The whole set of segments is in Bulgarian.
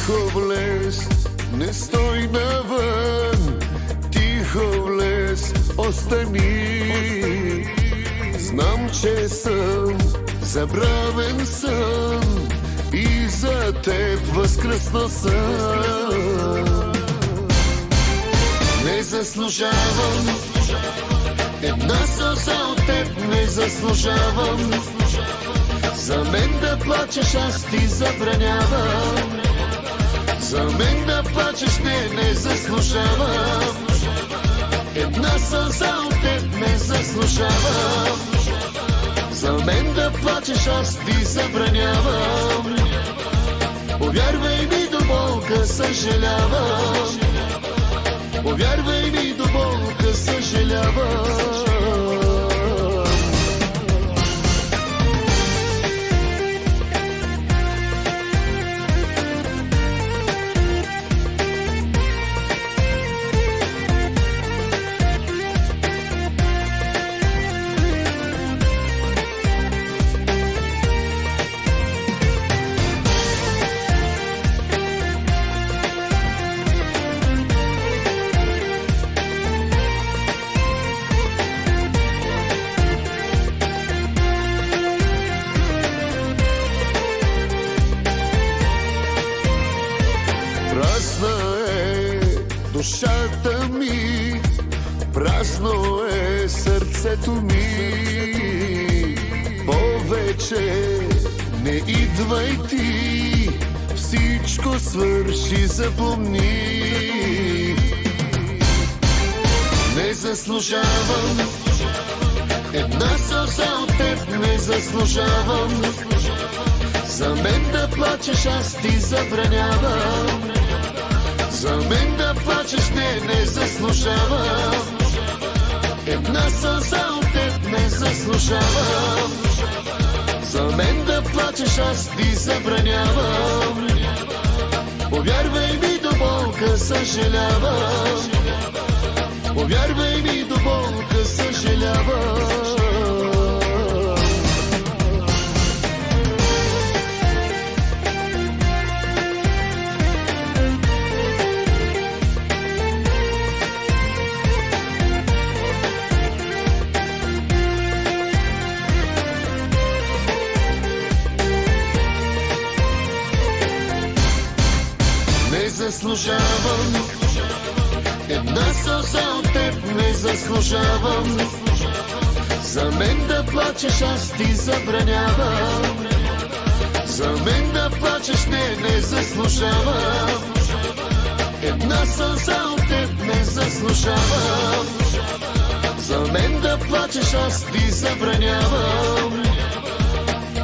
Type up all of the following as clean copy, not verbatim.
Тихо влез, не стой навън, тихо влез, остани. Знам, че съм забравен сън и за теб възкръснал съм. Не заслужавам една сълза от теб, не заслужавам. За мен да плачеш, аз ти забранявам. За мен да плачеш, не заслужавам. Една сълза от теб не заслужавам. За мен да плачеш, аз ти забранявам. Повярвай ми, до болка съжалявам. Повярвай ми, до болка съжалявам. Празна е душата ми, празно е сърцето ми. Повече не идвай ти, всичко свърши, запомни. Не заслужавам една сълза от теб, не заслужавам. За мен да плачеш, аз ти забранявам. За мен да плачеш, не заслужавам. Една сълза от теб не заслужавам. За мен да плачеш, аз ти забранявам. Повярвай ми, до болка съжалявам. Повярвай ми, до болка съжалявам. Не заслужавам една сълза от теб, не заслужавам. За мен да плачеш, аз ти забранявам. За мен да плачеш, не заслужавам. Една сълза от теб не заслужавам. За мен да плачеш, аз ти забранявам.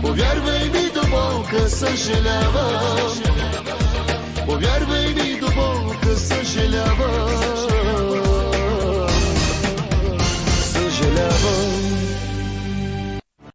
Повярвай ми, до болка съжалявам. Повярвай ми, до болка съжалявам.